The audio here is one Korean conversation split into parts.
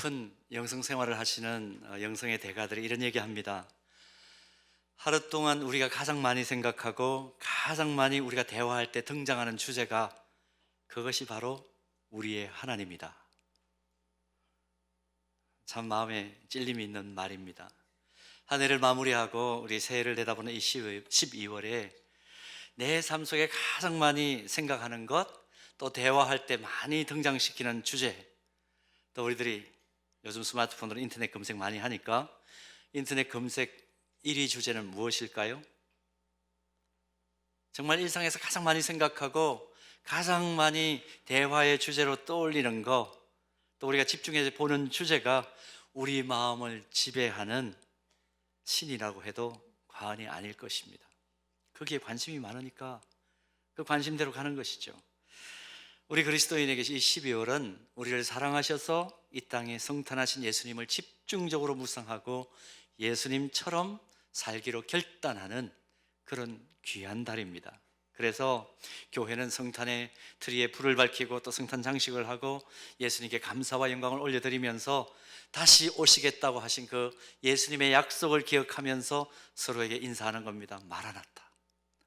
깊은 영성 생활을 하시는 영성의 대가들이 이런 얘기합니다. 하루 동안 우리가 가장 많이 생각하고 가장 많이 우리가 대화할 때 등장하는 주제가 그것이 바로 우리의 하나님이다. 참 마음에 찔림이 있는 말입니다. 한 해를 마무리하고 우리 새해를 내다보는 이 12월에 내 삶 속에 가장 많이 생각하는 것, 또 대화할 때 많이 등장시키는 주제, 또 우리들이 요즘 스마트폰으로 인터넷 검색 많이 하니까 인터넷 검색 1위 주제는 무엇일까요? 정말 일상에서 가장 많이 생각하고 가장 많이 대화의 주제로 떠올리는 거, 또 우리가 집중해서 보는 주제가 우리 마음을 지배하는 신이라고 해도 과언이 아닐 것입니다. 거기에 관심이 많으니까 그 관심대로 가는 것이죠. 우리 그리스도인에게 이 12월은 우리를 사랑하셔서 이 땅에 성탄하신 예수님을 집중적으로 묵상하고 예수님처럼 살기로 결단하는 그런 귀한 달입니다. 그래서 교회는 성탄의 트리에 불을 밝히고 또 성탄 장식을 하고 예수님께 감사와 영광을 올려드리면서 다시 오시겠다고 하신 그 예수님의 약속을 기억하면서 서로에게 인사하는 겁니다. 마라나타,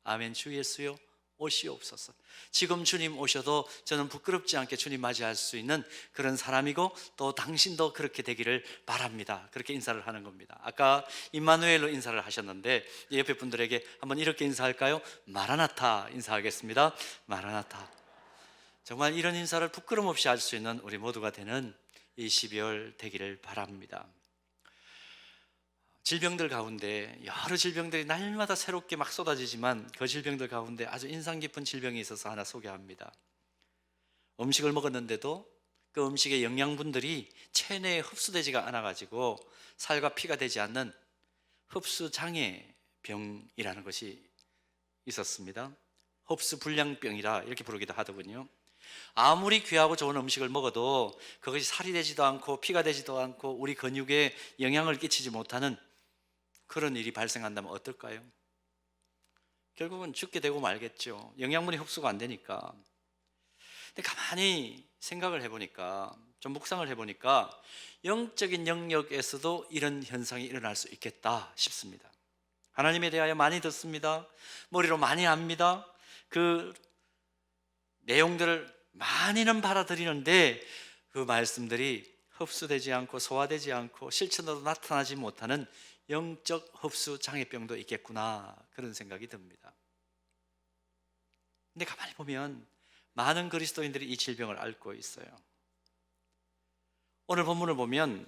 아멘. 주 예수여 오시옵소서. 지금 주님 오셔도 저는 부끄럽지 않게 주님 맞이할 수 있는 그런 사람이고 또 당신도 그렇게 되기를 바랍니다. 그렇게 인사를 하는 겁니다. 아까 임마누엘로 인사를 하셨는데 옆에 분들에게 한번 이렇게 인사할까요? 마라나타 인사하겠습니다. 마라나타. 정말 이런 인사를 부끄럼 없이 할 수 있는 우리 모두가 되는 이 12월 되기를 바랍니다. 질병들 가운데 여러 질병들이 날마다 새롭게 막 쏟아지지만 그 질병들 가운데 아주 인상 깊은 질병이 있어서 하나 소개합니다. 음식을 먹었는데도 그 음식의 영양분들이 체내에 흡수되지가 않아가지고 살과 피가 되지 않는 흡수장애병이라는 것이 있었습니다. 흡수불량병이라 이렇게 부르기도 하더군요. 아무리 귀하고 좋은 음식을 먹어도 그것이 살이 되지도 않고 피가 되지도 않고 우리 근육에 영향을 끼치지 못하는 그런 일이 발생한다면 어떨까요? 결국은 죽게 되고 말겠죠. 영양분이 흡수가 안 되니까. 근데 가만히 생각을 해보니까, 좀 묵상을 해보니까 영적인 영역에서도 이런 현상이 일어날 수 있겠다 싶습니다. 하나님에 대하여 많이 듣습니다. 머리로 많이 압니다. 그 내용들을 많이는 받아들이는데 그 말씀들이 흡수되지 않고 소화되지 않고 실천으로 나타나지 못하는 영적 흡수 장애병도 있겠구나, 그런 생각이 듭니다. 근데 가만히 보면 많은 그리스도인들이 이 질병을 앓고 있어요. 오늘 본문을 보면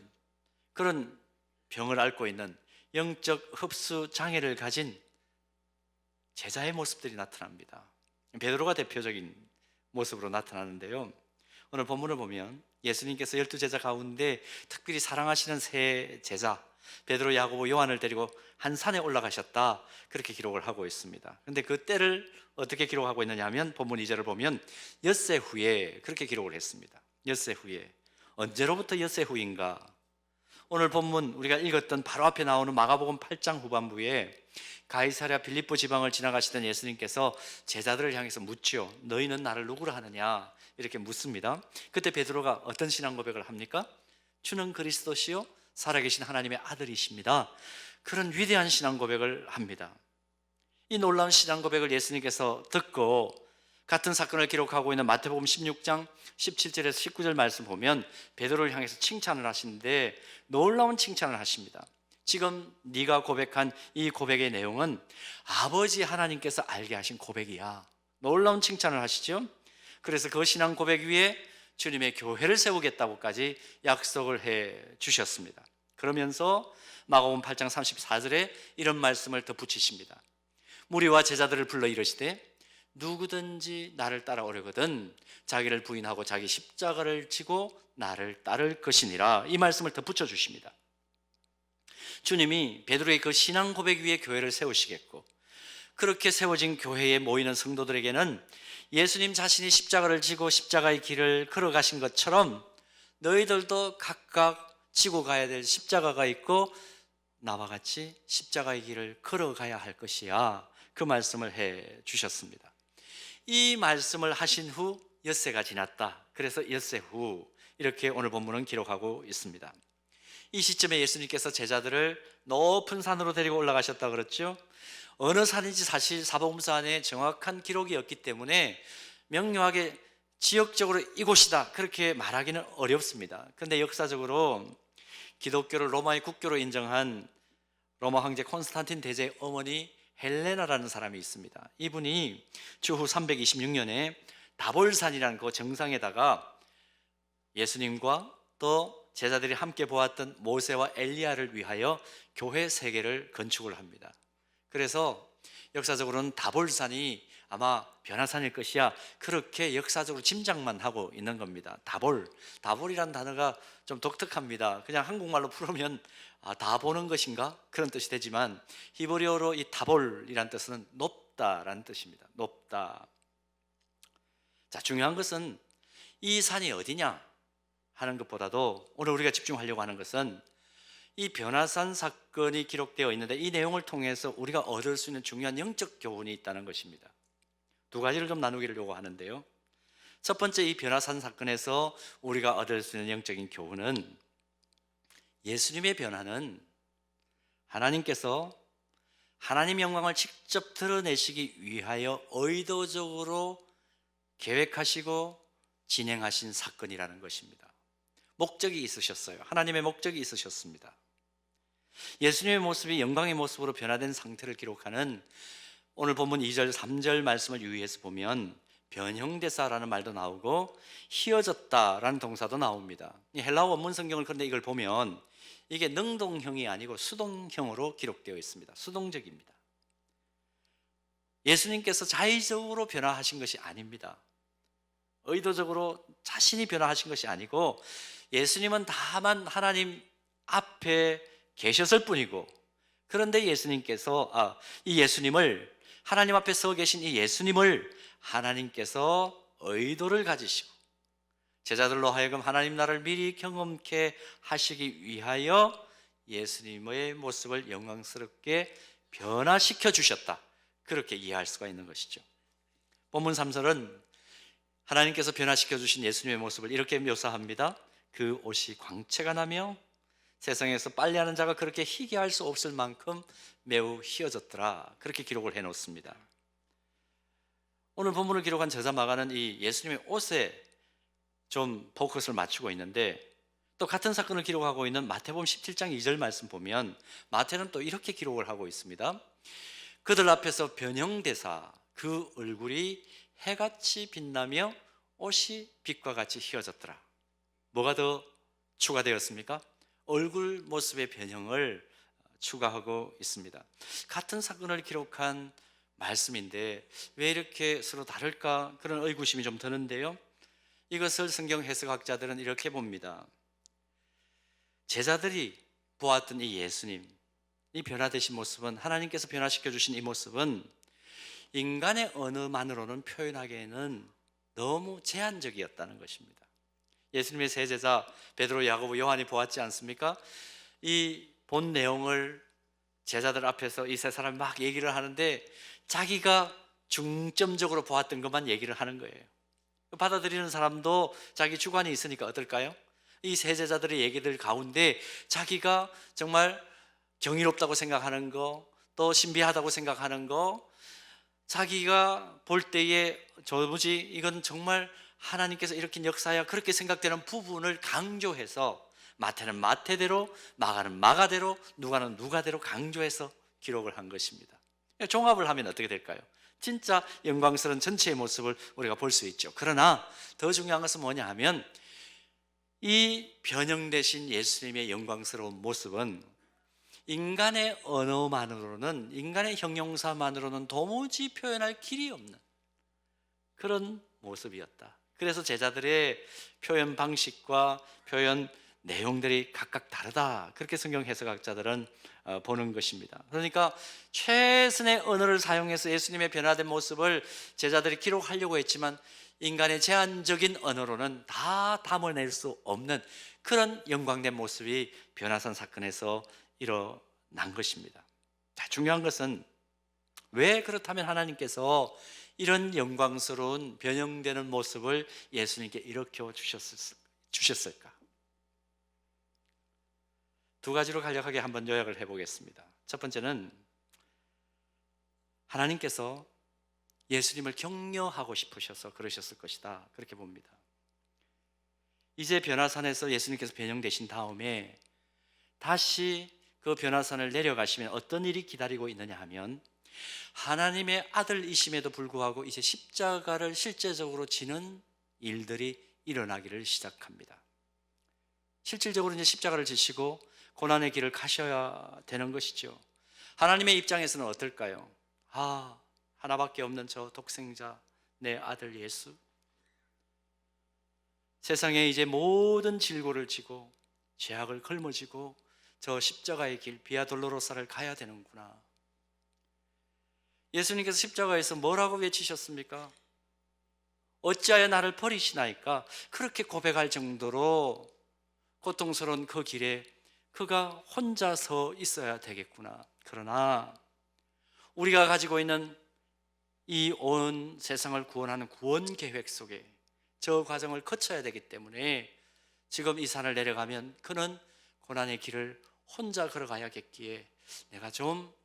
그런 병을 앓고 있는 영적 흡수 장애를 가진 제자의 모습들이 나타납니다. 베드로가 대표적인 모습으로 나타나는데요, 오늘 본문을 보면 예수님께서 12제자 가운데 특별히 사랑하시는 세 제자 베드로, 야고보, 요한을 데리고 한 산에 올라가셨다, 그렇게 기록을 하고 있습니다. 그런데 그 때를 어떻게 기록하고 있느냐 하면 본문 2절을 보면 엿새 후에 그렇게 기록을 했습니다. 엿새 후에. 언제로부터 엿새 후인가? 오늘 본문 우리가 읽었던 바로 앞에 나오는 마가복음 8장 후반부에 가이사랴 빌립보 지방을 지나가시던 예수님께서 제자들을 향해서 묻죠. 너희는 나를 누구라 하느냐? 이렇게 묻습니다. 그때 베드로가 어떤 신앙 고백을 합니까? 주는 그리스도시요 살아계신 하나님의 아들이십니다. 그런 위대한 신앙 고백을 합니다. 이 놀라운 신앙 고백을 예수님께서 듣고 같은 사건을 기록하고 있는 마태복음 16장 17절에서 19절 말씀 보면 베드로를 향해서 칭찬을 하시는데 놀라운 칭찬을 하십니다. 지금 네가 고백한 이 고백의 내용은 아버지 하나님께서 알게 하신 고백이야. 놀라운 칭찬을 하시죠. 그래서 그 신앙 고백 위에 주님의 교회를 세우겠다고까지 약속을 해 주셨습니다. 그러면서 마가복음 8장 34절에 이런 말씀을 덧붙이십니다. 무리와 제자들을 불러 이르시되 누구든지 나를 따라오려거든 자기를 부인하고 자기 십자가를 지고 나를 따를 것이니라, 이 말씀을 덧붙여 주십니다. 주님이 베드로의 그 신앙 고백 위에 교회를 세우시겠고, 그렇게 세워진 교회에 모이는 성도들에게는 예수님 자신이 십자가를 지고 십자가의 길을 걸어가신 것처럼 너희들도 각각 지고 가야 될 십자가가 있고 나와 같이 십자가의 길을 걸어가야 할 것이야, 그 말씀을 해 주셨습니다. 이 말씀을 하신 후 엿새가 지났다. 그래서 엿새 후 이렇게 오늘 본문은 기록하고 있습니다. 이 시점에 예수님께서 제자들을 높은 산으로 데리고 올라가셨다 그랬죠. 어느 산인지 사실 사복음서 안에 정확한 기록이 없기 때문에 명료하게 지역적으로 이곳이다 그렇게 말하기는 어렵습니다. 그런데 역사적으로 기독교를 로마의 국교로 인정한 로마 황제 콘스탄틴 대제의 어머니 헬레나라는 사람이 있습니다. 이분이 주후 326년에 다볼산이라는 그 정상에다가 예수님과 또 제자들이 함께 보았던 모세와 엘리야를 위하여 교회 3개를 건축을 합니다. 그래서 역사적으로는 다볼산이 아마 변화산일 것이야 그렇게 역사적으로 짐작만 하고 있는 겁니다. 다볼이라는 단어가 좀 독특합니다. 그냥 한국말로 풀으면 다 보는 것인가? 그런 뜻이 되지만 히브리어로 이 다볼이라는 뜻은 높다라는 뜻입니다. 높다. 자, 중요한 것은 이 산이 어디냐 하는 것보다도 오늘 우리가 집중하려고 하는 것은 이 변화산 사건이 기록되어 있는데 이 내용을 통해서 우리가 얻을 수 있는 중요한 영적 교훈이 있다는 것입니다. 2가지를 좀 나누기를 하는데요. 첫 번째, 이 변화산 사건에서 우리가 얻을 수 있는 영적인 교훈은 예수님의 변화는 하나님께서 하나님의 영광을 직접 드러내시기 위하여 의도적으로 계획하시고 진행하신 사건이라는 것입니다. 목적이 있으셨어요. 하나님의 목적이 있으셨습니다. 예수님의 모습이 영광의 모습으로 변화된 상태를 기록하는 오늘 본문 2절 3절 말씀을 유의해서 보면 변형되사라는 말도 나오고 휘어졌다라는 동사도 나옵니다. 이 헬라어 원문 성경을 그런데 이걸 보면 이게 능동형이 아니고 수동형으로 기록되어 있습니다. 수동적입니다. 예수님께서 자의적으로 변화하신 것이 아닙니다. 의도적으로 자신이 변화하신 것이 아니고 예수님은 다만 하나님 앞에 계셨을 뿐이고, 그런데 예수님께서 이 예수님을 하나님 앞에 서 계신 이 예수님을 하나님께서 의도를 가지시고 제자들로 하여금 하나님 나라를 미리 경험케 하시기 위하여 예수님의 모습을 영광스럽게 변화시켜 주셨다, 그렇게 이해할 수가 있는 것이죠. 본문 3절은 하나님께서 변화시켜 주신 예수님의 모습을 이렇게 묘사합니다. 그 옷이 광채가 나며 세상에서 빨래하는 자가 그렇게 희게 할 수 없을 만큼 매우 휘어졌더라, 그렇게 기록을 해놓습니다. 오늘 본문을 기록한 저자 마가는 이 예수님의 옷에 좀 포커스를 맞추고 있는데, 또 같은 사건을 기록하고 있는 마태복음 17장 2절 말씀 보면 마태는 또 이렇게 기록을 하고 있습니다. 그들 앞에서 변형되사 그 얼굴이 해같이 빛나며 옷이 빛과 같이 휘어졌더라. 뭐가 더 추가되었습니까? 얼굴 모습의 변형을 추가하고 있습니다. 같은 사건을 기록한 말씀인데 왜 이렇게 서로 다를까, 그런 의구심이 좀 드는데요. 이것을 성경 해석학자들은 이렇게 봅니다. 제자들이 보았던 이 예수님, 이 변화되신 모습은, 하나님께서 변화시켜 주신 이 모습은 인간의 언어만으로는 표현하기에는 너무 제한적이었다는 것입니다. 예수님의 세 제자 베드로, 야고보, 요한이 보았지 않습니까? 이 본 내용을 제자들 앞에서 이 세 사람이 막 얘기를 하는데 자기가 중점적으로 보았던 것만 얘기를 하는 거예요. 받아들이는 사람도 자기 주관이 있으니까 어떨까요? 이 세 제자들의 얘기들 가운데 자기가 정말 경이롭다고 생각하는 거, 또 신비하다고 생각하는 거, 자기가 볼 때에 저무지 이건 정말 하나님께서 일으킨 역사야, 그렇게 생각되는 부분을 강조해서 마태는 마태대로, 마가는 마가대로, 누가는 누가대로 강조해서 기록을 한 것입니다. 종합을 하면 어떻게 될까요? 진짜 영광스러운 전체의 모습을 우리가 볼 수 있죠. 그러나 더 중요한 것은 뭐냐 하면 이 변형되신 예수님의 영광스러운 모습은 인간의 언어만으로는, 인간의 형용사만으로는 도무지 표현할 길이 없는 그런 모습이었다. 그래서 제자들의 표현 방식과 표현 내용들이 각각 다르다, 그렇게 성경 해석학자들은 보는 것입니다. 그러니까 최선의 언어를 사용해서 예수님의 변화된 모습을 제자들이 기록하려고 했지만 인간의 제한적인 언어로는 다 담아낼 수 없는 그런 영광된 모습이 변화산 사건에서 일어난 것입니다. 중요한 것은 왜 그렇다면 하나님께서 이런 영광스러운 변형되는 모습을 예수님께 일으켜 주셨을까? 두 가지로 간략하게 한번 요약을 해보겠습니다. 첫 번째는 하나님께서 예수님을 격려하고 싶으셔서 그러셨을 것이다, 그렇게 봅니다. 이제 변화산에서 예수님께서 변형되신 다음에 다시 그 변화산을 내려가시면 어떤 일이 기다리고 있느냐 하면, 하나님의 아들이심에도 불구하고 이제 십자가를 실제적으로 지는 일들이 일어나기를 시작합니다. 실질적으로 이제 십자가를 지시고 고난의 길을 가셔야 되는 것이죠. 하나님의 입장에서는 어떨까요? 하나밖에 없는 저 독생자, 내 아들 예수, 세상에 이제 모든 질고를 지고 죄악을 걸머지고 저 십자가의 길, 비아 돌로로사를 가야 되는구나. 예수님께서 십자가에서 뭐라고 외치셨습니까? 어찌하여 나를 버리시나이까? 그렇게 고백할 정도로 고통스러운 그 길에 그가 혼자 서 있어야 되겠구나. 그러나 우리가 가지고 있는 이 온 세상을 구원하는 구원 계획 속에 저 과정을 거쳐야 되기 때문에 지금 이 산을 내려가면 그는 고난의 길을 혼자 걸어가야겠기에 내가 좀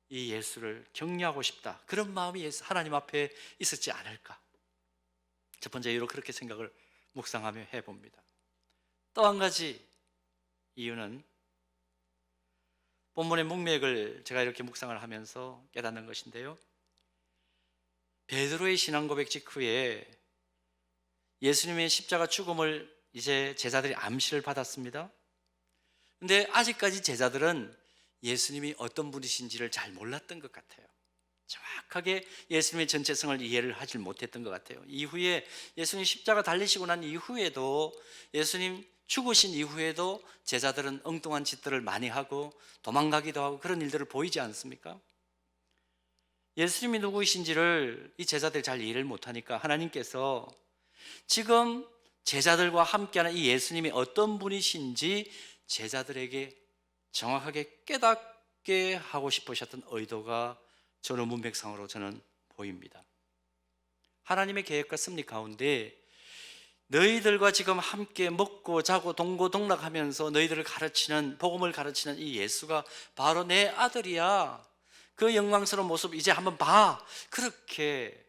이 예수를 격려하고 싶다, 그런 마음이 하나님 앞에 있었지 않을까. 첫 번째 이유로 그렇게 생각을 묵상하며 해봅니다. 또 한 가지 이유는 본문의 문맥을 제가 이렇게 묵상을 하면서 깨닫는 것인데요, 베드로의 신앙 고백 직후에 예수님의 십자가 죽음을 이제 제자들이 암시를 받았습니다. 근데 아직까지 제자들은 예수님이 어떤 분이신지를 잘 몰랐던 것 같아요. 정확하게 예수님의 전체성을 이해를 하지 못했던 것 같아요. 이후에 예수님 십자가 달리시고 난 이후에도, 예수님 죽으신 이후에도 제자들은 엉뚱한 짓들을 많이 하고 도망가기도 하고 그런 일들을 보이지 않습니까? 예수님이 누구이신지를 이 제자들이 잘 이해를 못하니까 하나님께서 지금 제자들과 함께하는 이 예수님이 어떤 분이신지 제자들에게 정확하게 깨닫게 하고 싶으셨던 의도가 저는 문맥상으로 저는 보입니다. 하나님의 계획과 섭리 가운데 너희들과 지금 함께 먹고 자고 동고동락하면서 너희들을 가르치는, 복음을 가르치는 이 예수가 바로 내 아들이야. 그 영광스러운 모습 이제 한번 봐. 그렇게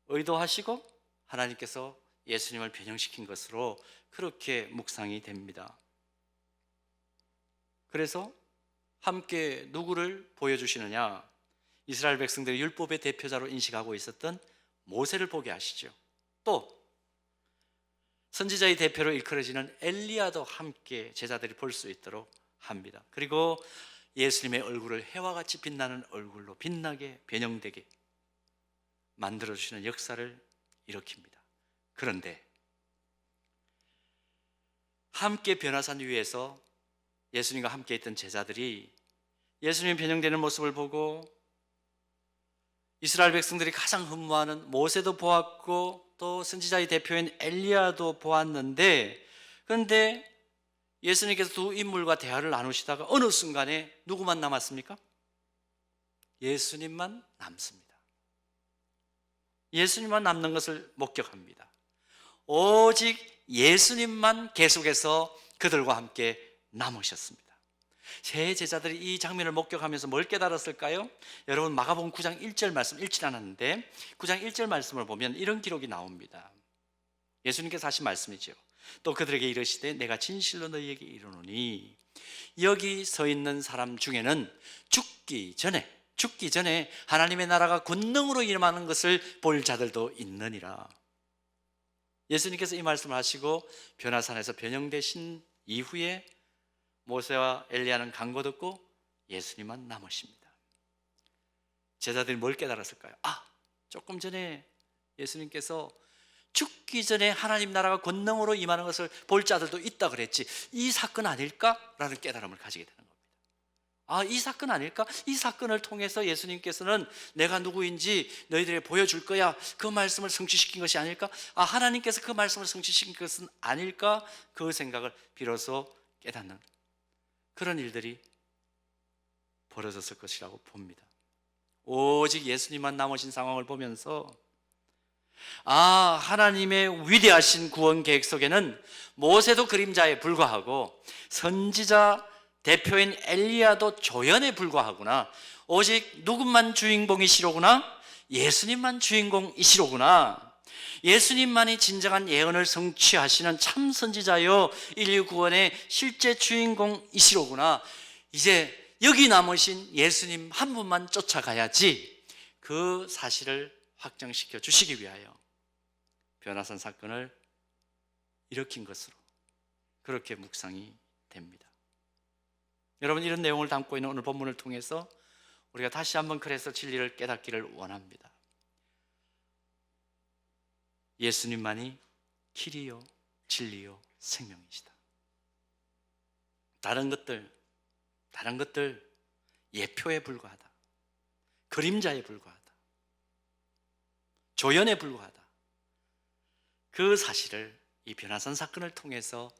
의도하시고 하나님께서 예수님을 변형시킨 것으로 그렇게 묵상이 됩니다. 그래서 함께 누구를 보여주시느냐? 이스라엘 백성들의 율법의 대표자로 인식하고 있었던 모세를 보게 하시죠. 또 선지자의 대표로 일컬어지는 엘리야도 함께 제자들이 볼 수 있도록 합니다. 그리고 예수님의 얼굴을 해와 같이 빛나는 얼굴로 빛나게 변형되게 만들어주시는 역사를 일으킵니다. 그런데 함께 변화산 위에서 예수님과 함께 있던 제자들이 예수님 변형되는 모습을 보고 이스라엘 백성들이 가장 흠모하는 모세도 보았고 또 선지자의 대표인 엘리야도 보았는데, 그런데 예수님께서 두 인물과 대화를 나누시다가 어느 순간에 누구만 남았습니까? 예수님만 남습니다. 예수님만 남는 것을 목격합니다. 오직 예수님만 계속해서 그들과 함께 남으셨습니다. 세 제자들이 이 장면을 목격하면서 뭘 깨달았을까요? 여러분 마가복음 9장 1절 말씀 읽지 않았는데 9장 1절 말씀을 보면 이런 기록이 나옵니다. 예수님께서 하신 말씀이죠. 또 그들에게 이르시되 내가 진실로 너희에게 이르노니 여기 서 있는 사람 중에는 죽기 전에 하나님의 나라가 권능으로 임하는 것을 볼 자들도 있느니라. 예수님께서 이 말씀을 하시고 변화산에서 변형되신 이후에 모세와 엘리야는 간 것 없고 예수님만 남으십니다. 제자들이 뭘 깨달았을까요? 조금 전에 예수님께서 죽기 전에 하나님 나라가 권능으로 임하는 것을 볼 자들도 있다 그랬지, 이 사건 아닐까라는 깨달음을 가지게 되는 겁니다. 이 사건 아닐까? 이 사건을 통해서 예수님께서는 내가 누구인지 너희들에게 보여줄 거야, 그 말씀을 성취시킨 것이 아닐까? 하나님께서 그 말씀을 성취시킨 것은 아닐까? 그 생각을 비로소 깨닫는 그런 일들이 벌어졌을 것이라고 봅니다. 오직 예수님만 남으신 상황을 보면서 하나님의 위대하신 구원 계획 속에는 모세도 그림자에 불과하고 선지자 대표인 엘리야도 조연에 불과하구나. 오직 누구만 주인공이시로구나? 예수님만 주인공이시로구나. 예수님만이 진정한 예언을 성취하시는 참 선지자요 인류 구원의 실제 주인공이시로구나. 이제 여기 남으신 예수님 한 분만 쫓아가야지. 그 사실을 확정시켜 주시기 위하여 변화산 사건을 일으킨 것으로 그렇게 묵상이 됩니다. 여러분, 이런 내용을 담고 있는 오늘 본문을 통해서 우리가 다시 한번 그래서 진리를 깨닫기를 원합니다. 예수님만이 길이요 진리요 생명이시다. 다른 것들 예표에 불과하다. 그림자에 불과하다. 조연에 불과하다. 그 사실을 이 변화산 사건을 통해서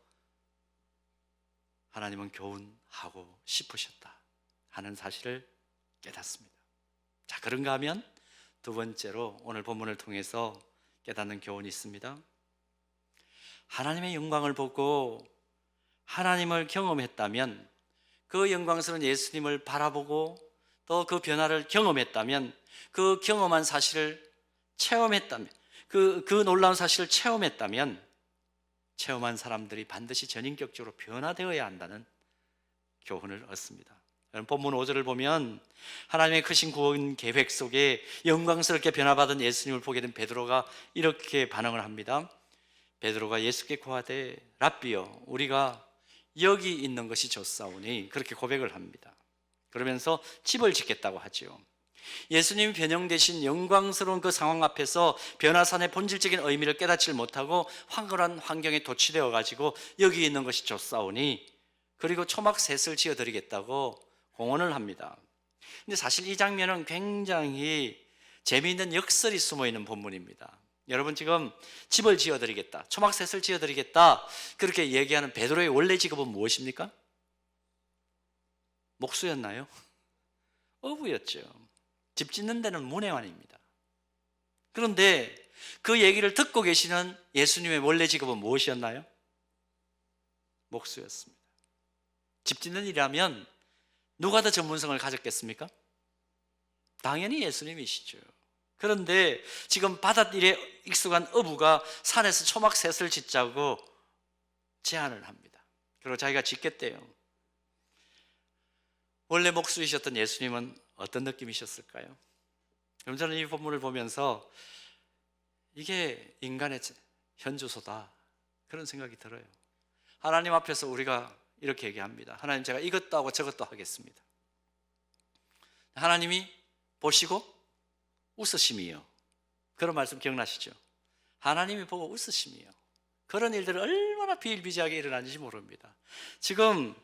하나님은 교훈하고 싶으셨다 하는 사실을 깨닫습니다. 자, 그런가 하면 두 번째로 오늘 본문을 통해서 깨닫는 교훈이 있습니다. 하나님의 영광을 보고 하나님을 경험했다면, 그 영광스러운 예수님을 바라보고 또 그 변화를 경험했다면, 그 경험한 사실을 체험했다면, 그 놀라운 사실을 체험했다면, 체험한 사람들이 반드시 전인격적으로 변화되어야 한다는 교훈을 얻습니다. 본문 5절을 보면 하나님의 크신 구원 계획 속에 영광스럽게 변화받은 예수님을 보게 된 베드로가 이렇게 반응을 합니다. 베드로가 예수께 고하되 랍비여, 우리가 여기 있는 것이 좋사오니, 그렇게 고백을 합니다. 그러면서 집을 짓겠다고 하죠. 예수님이 변형되신 영광스러운 그 상황 앞에서 변화산의 본질적인 의미를 깨닫지 못하고 황홀한 환경에 도취되어 가지고 여기 있는 것이 좋사오니, 그리고 초막셋을 지어드리겠다고 공언을 합니다. 근데 사실 이 장면은 굉장히 재미있는 역설이 숨어있는 본문입니다. 여러분, 지금 집을 지어드리겠다, 초막셋을 지어드리겠다 그렇게 얘기하는 베드로의 원래 직업은 무엇입니까? 목수였나요? 어부였죠. 집 짓는 데는 문외한입니다. 그런데 그 얘기를 듣고 계시는 예수님의 원래 직업은 무엇이었나요? 목수였습니다. 집 짓는 일이라면 누가 더 전문성을 가졌겠습니까? 당연히 예수님이시죠. 그런데 지금 바닷일에 익숙한 어부가 산에서 초막셋을 짓자고 제안을 합니다. 그리고 자기가 짓겠대요. 원래 목수이셨던 예수님은 어떤 느낌이셨을까요? 그럼 저는 이 본문을 보면서 이게 인간의 현주소다, 그런 생각이 들어요. 하나님 앞에서 우리가 이렇게 얘기합니다. 하나님, 제가 이것도 하고 저것도 하겠습니다. 하나님이 보시고 웃으심이요. 그런 말씀 기억나시죠? 하나님이 보고 웃으심이요. 그런 일들을 얼마나 비일비재하게 일어나는지 모릅니다. 지금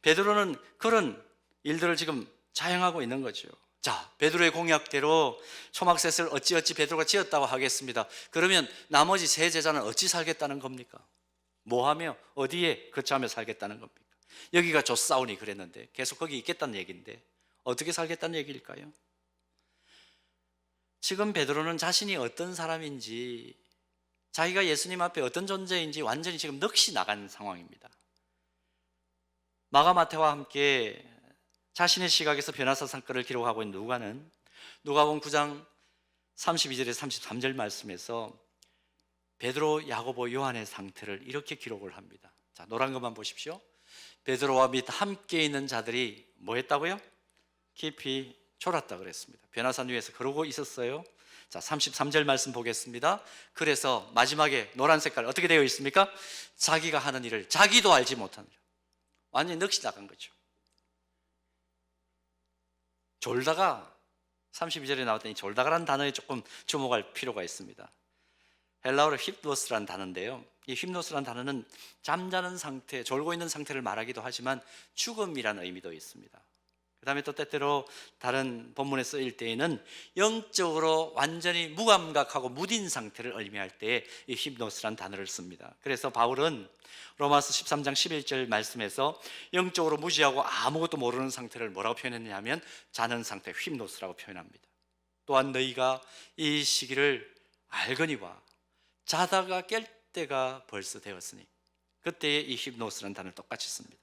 베드로는 그런 일들을 지금 자행하고 있는 거죠. 자, 베드로의 공약대로 초막셋을 어찌어찌 베드로가 지었다고 하겠습니다. 그러면 나머지 세 제자는 어찌 살겠다는 겁니까? 뭐하며 어디에 거처하며 살겠다는 겁니까? 여기가 좋사오니 그랬는데 계속 거기 있겠다는 얘기인데 어떻게 살겠다는 얘기일까요? 지금 베드로는 자신이 어떤 사람인지, 자기가 예수님 앞에 어떤 존재인지 완전히 지금 넋이 나간 상황입니다. 마가, 마태와 함께 자신의 시각에서 변화사 사건을 기록하고 있는 누가는 누가복음 9장 32절에서 33절 말씀에서 베드로, 야고보, 요한의 상태를 이렇게 기록을 합니다. 자, 노란 것만 보십시오. 베드로와 및 함께 있는 자들이 뭐 했다고요? 깊이 졸았다 그랬습니다. 변화산 위에서 그러고 있었어요. 자, 33절 말씀 보겠습니다. 그래서 마지막에 노란 색깔 어떻게 되어 있습니까? 자기가 하는 일을 자기도 알지 못하느라. 완전히 넋이 나간 거죠. 졸다가, 32절에 나왔더니 졸다가라는 단어에 조금 주목할 필요가 있습니다. 헬라어로 힙노스라는 단어인데요, 이 힙노스라는 단어는 잠자는 상태, 졸고 있는 상태를 말하기도 하지만 죽음이라는 의미도 있습니다. 그 다음에 또 때때로 다른 본문에 쓰일 때에는 영적으로 완전히 무감각하고 무딘 상태를 의미할 때에 이 힙노스라는 단어를 씁니다. 그래서 바울은 로마서 13장 11절 말씀에서 영적으로 무지하고 아무것도 모르는 상태를 뭐라고 표현했냐면 자는 상태, 힙노스라고 표현합니다. 또한 너희가 이 시기를 알거니와 자다가 깰 때가 벌써 되었으니. 그때에 이 힙노스라는 단어를 똑같이 씁니다.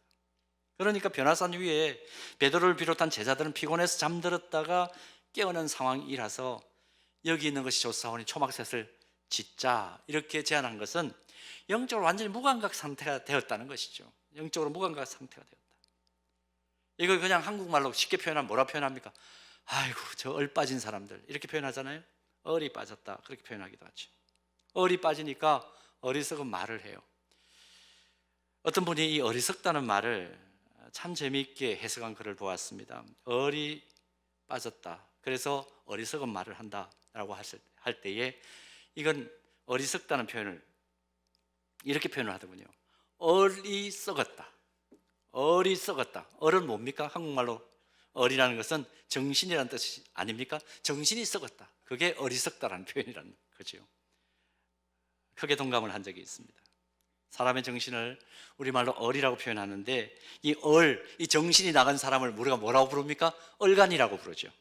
그러니까 변화산 위에 베드로를 비롯한 제자들은 피곤해서 잠들었다가 깨어난 상황이라서 여기 있는 것이 좋사오니 초막셋을 짓자, 이렇게 제안한 것은 영적으로 완전히 무감각 상태가 되었다는 것이죠. 영적으로 무감각 상태가 되었다. 이걸 그냥 한국말로 쉽게 표현하면 뭐라 표현합니까? 아이고, 저 얼 빠진 사람들, 이렇게 표현하잖아요. 얼이 빠졌다, 그렇게 표현하기도 하죠. 얼이 빠지니까 어리석은 말을 해요. 어떤 분이 이 어리석다는 말을 참 재미있게 해석한 글을 보았습니다. 얼이 빠졌다, 그래서 어리석은 말을 한다라고 할 때에 이건 어리석다는 표현을 이렇게 표현을 하더군요. 얼이 썩었다. 얼이 썩었다. 얼은 뭡니까? 한국말로 얼이라는 것은 정신이라는 뜻이 아닙니까? 정신이 썩었다. 그게 어리석다라는 표현이라는 거죠. 크게 동감을 한 적이 있습니다. 사람의 정신을 우리말로 얼이라고 표현하는데, 이 얼, 이 정신이 나간 사람을 우리가 뭐라고 부릅니까? 얼간이라고 부르죠.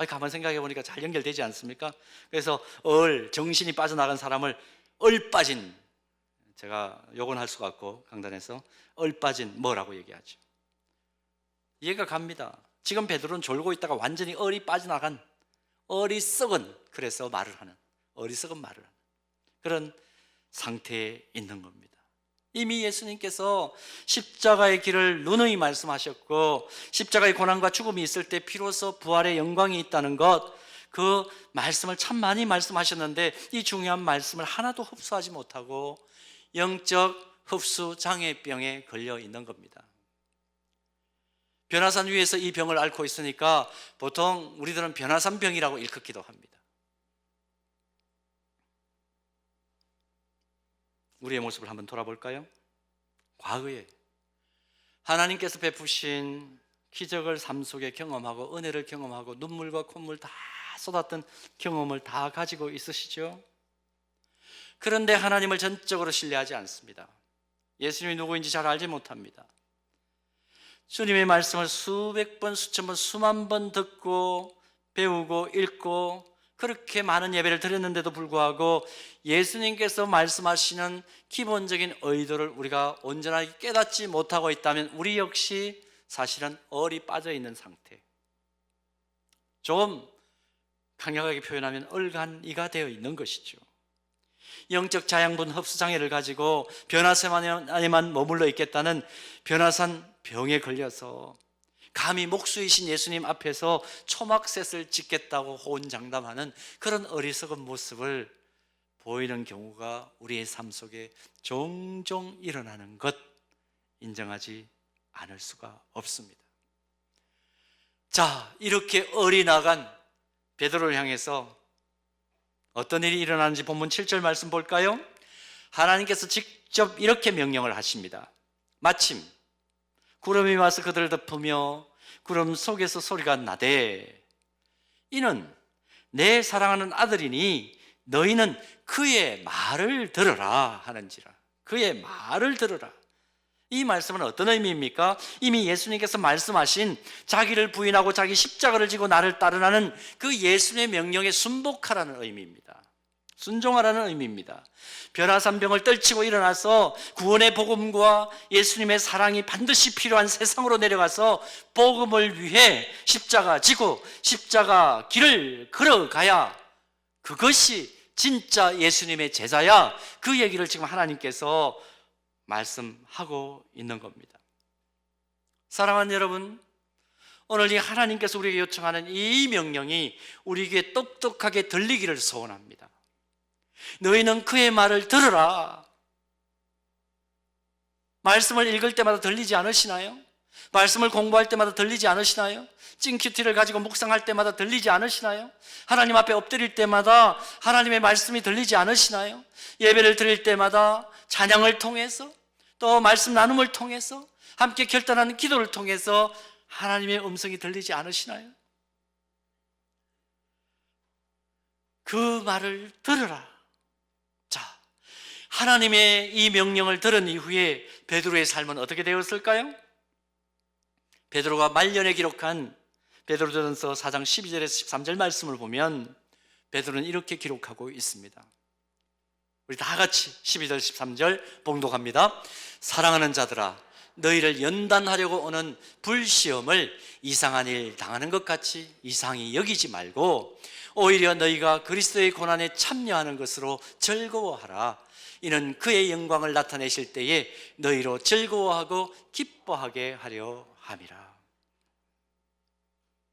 가만 생각해 보니까 잘 연결되지 않습니까? 그래서 얼, 정신이 빠져나간 사람을 얼 빠진, 제가 욕은 할 수가 없고 강단에서 얼 빠진 뭐라고 얘기하죠. 이해가 갑니다. 지금 베드로는 졸고 있다가 완전히 얼이 빠져나간, 얼이 썩은, 그래서 말을 하는, 어리석은 말을 하는 그런 상태에 있는 겁니다. 이미 예수님께서 십자가의 길을 누누이 말씀하셨고, 십자가의 고난과 죽음이 있을 때 비로소 부활의 영광이 있다는 것, 그 말씀을 참 많이 말씀하셨는데 이 중요한 말씀을 하나도 흡수하지 못하고 영적 흡수 장애병에 걸려 있는 겁니다. 변화산 위에서 이 병을 앓고 있으니까 보통 우리들은 변화산병이라고 일컫기도 합니다. 우리의 모습을 한번 돌아볼까요? 과거에 하나님께서 베푸신 기적을 삶 속에 경험하고 은혜를 경험하고 눈물과 콧물 다 쏟았던 경험을 다 가지고 있으시죠? 그런데 하나님을 전적으로 신뢰하지 않습니다. 예수님이 누구인지 잘 알지 못합니다. 주님의 말씀을 수백 번, 수천 번, 수만 번 듣고 배우고 읽고 그렇게 많은 예배를 드렸는데도 불구하고 예수님께서 말씀하시는 기본적인 의도를 우리가 온전하게 깨닫지 못하고 있다면 우리 역시 사실은 얼이 빠져 있는 상태, 좀 강력하게 표현하면 얼간이가 되어 있는 것이죠. 영적 자양분 흡수장애를 가지고 변화산 안에만 머물러 있겠다는 변화산 병에 걸려서 감히 목수이신 예수님 앞에서 초막셋을 짓겠다고 호언장담하는 그런 어리석은 모습을 보이는 경우가 우리의 삶 속에 종종 일어나는 것, 인정하지 않을 수가 없습니다. 자, 이렇게 얼이 나간 베드로를 향해서 어떤 일이 일어나는지 본문 7절 말씀 볼까요? 하나님께서 직접 이렇게 명령을 하십니다. 마침 구름이 와서 그들을 덮으며 구름 속에서 소리가 나되 이는 내 사랑하는 아들이니 너희는 그의 말을 들으라 하는지라. 그의 말을 들으라. 이 말씀은 어떤 의미입니까? 이미 예수님께서 말씀하신 자기를 부인하고 자기 십자가를 지고 나를 따르라는 그 예수님의 명령에 순복하라는 의미입니다. 순종하라는 의미입니다. 변화산병을 떨치고 일어나서 구원의 복음과 예수님의 사랑이 반드시 필요한 세상으로 내려가서 복음을 위해 십자가 지고 십자가 길을 걸어가야 그것이 진짜 예수님의 제자야. 그 얘기를 지금 하나님께서 말씀하고 있는 겁니다. 사랑하는 여러분, 오늘 이 하나님께서 우리에게 요청하는 이 명령이 우리에게 똑똑하게 들리기를 소원합니다. 너희는 그의 말을 들으라. 말씀을 읽을 때마다 들리지 않으시나요? 말씀을 공부할 때마다 들리지 않으시나요? 찡큐티를 가지고 묵상할 때마다 들리지 않으시나요? 하나님 앞에 엎드릴 때마다 하나님의 말씀이 들리지 않으시나요? 예배를 드릴 때마다 찬양을 통해서 또 말씀 나눔을 통해서 함께 결단하는 기도를 통해서 하나님의 음성이 들리지 않으시나요? 그 말을 들으라. 자, 하나님의 이 명령을 들은 이후에 베드로의 삶은 어떻게 되었을까요? 베드로가 말년에 기록한 베드로전서 4장 12절에서 13절 말씀을 보면 베드로는 이렇게 기록하고 있습니다. 우리 다 같이 12절 13절 봉독합니다. 사랑하는 자들아, 너희를 연단하려고 오는 불시험을 이상한 일 당하는 것 같이 이상히 여기지 말고 오히려 너희가 그리스도의 고난에 참여하는 것으로 즐거워하라. 이는 그의 영광을 나타내실 때에 너희로 즐거워하고 기뻐하게 하려 함이라.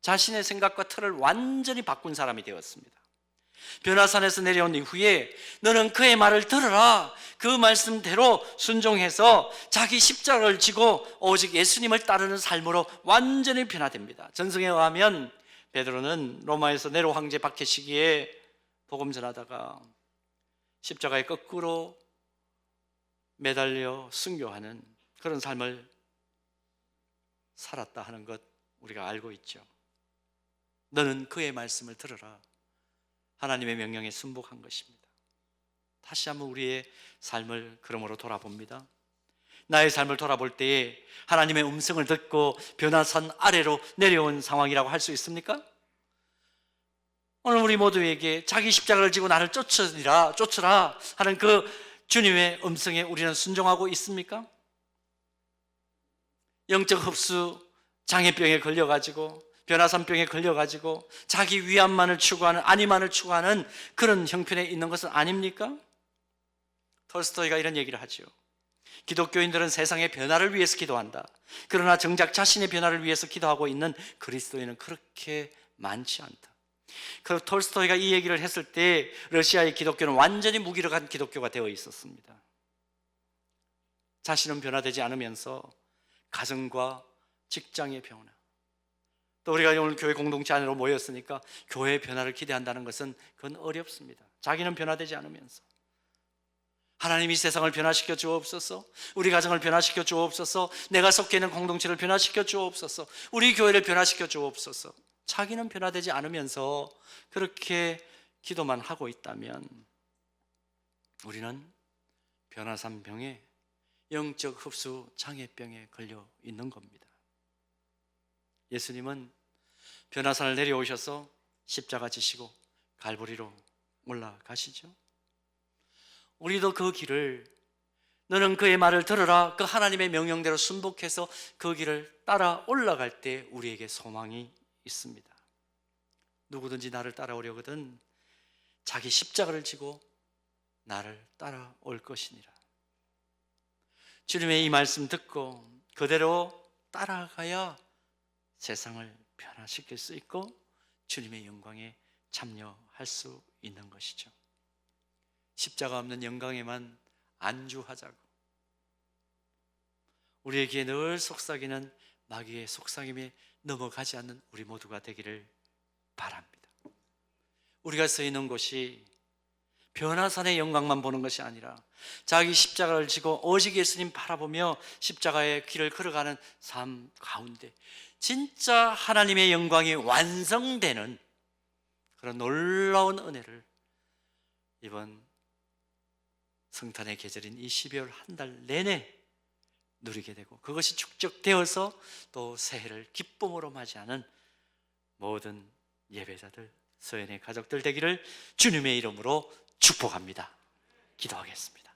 자신의 생각과 틀을 완전히 바꾼 사람이 되었습니다. 변화산에서 내려온 이후에 너는 그의 말을 들으라. 그 말씀대로 순종해서 자기 십자가를 지고 오직 예수님을 따르는 삶으로 완전히 변화됩니다. 전승에 의하면 베드로는 로마에서 네로 황제 박해 시기에 복음 전하다가 십자가에 거꾸로 매달려 순교하는 그런 삶을 살았다 하는 것 우리가 알고 있죠. 너는 그의 말씀을 들으라. 하나님의 명령에 순복한 것입니다. 다시 한번 우리의 삶을 그러므로 돌아봅니다. 나의 삶을 돌아볼 때에 하나님의 음성을 듣고 변화산 아래로 내려온 상황이라고 할 수 있습니까? 오늘 우리 모두에게 자기 십자가를 지고 나를 쫓으라 하는 그 주님의 음성에 우리는 순종하고 있습니까? 영적 흡수 장애병에 걸려가지고 변화산병에 걸려가지고 자기 위안만을 추구하는, 안위만을 추구하는 그런 형편에 있는 것은 아닙니까? 톨스토이가 이런 얘기를 하죠. 기독교인들은 세상의 변화를 위해서 기도한다. 그러나 정작 자신의 변화를 위해서 기도하고 있는 그리스도인은 그렇게 많지 않다. 그 톨스토이가 이 얘기를 했을 때 러시아의 기독교는 완전히 무기력한 기독교가 되어 있었습니다. 자신은 변화되지 않으면서 가정과 직장의 변화, 또 우리가 오늘 교회 공동체 안으로 모였으니까 교회의 변화를 기대한다는 것은 그건 어렵습니다. 자기는 변화되지 않으면서 하나님이 세상을 변화시켜 주옵소서, 우리 가정을 변화시켜 주옵소서, 내가 속해 있는 공동체를 변화시켜 주옵소서, 우리 교회를 변화시켜 주옵소서. 자기는 변화되지 않으면서 그렇게 기도만 하고 있다면 우리는 변화산병에, 영적 흡수 장애병에 걸려 있는 겁니다. 예수님은 변화산을 내려오셔서 십자가 지시고 갈보리로 올라가시죠. 우리도 그 길을, 너는 그의 말을 들으라, 그 하나님의 명령대로 순복해서 그 길을 따라 올라갈 때 우리에게 소망이 있습니다. 누구든지 나를 따라오려거든 자기 십자가를 지고 나를 따라올 것이니라. 주님의 이 말씀 듣고 그대로 따라가야 세상을 변화시킬 수 있고 주님의 영광에 참여할 수 있는 것이죠. 십자가 없는 영광에만 안주하자고, 우리에게 늘 속삭이는 마귀의 속삭임에 넘어가지 않는 우리 모두가 되기를 바랍니다. 우리가 서 있는 곳이 변화산의 영광만 보는 것이 아니라 자기 십자가를 지고 오직 예수님 바라보며 십자가의 길을 걸어가는 삶 가운데 진짜 하나님의 영광이 완성되는 그런 놀라운 은혜를 이번 성탄의 계절인 이 12월 한 달 내내 누리게 되고, 그것이 축적되어서 또 새해를 기쁨으로 맞이하는 모든 예배자들, 서연의 가족들 되기를 주님의 이름으로 축복합니다. 기도하겠습니다.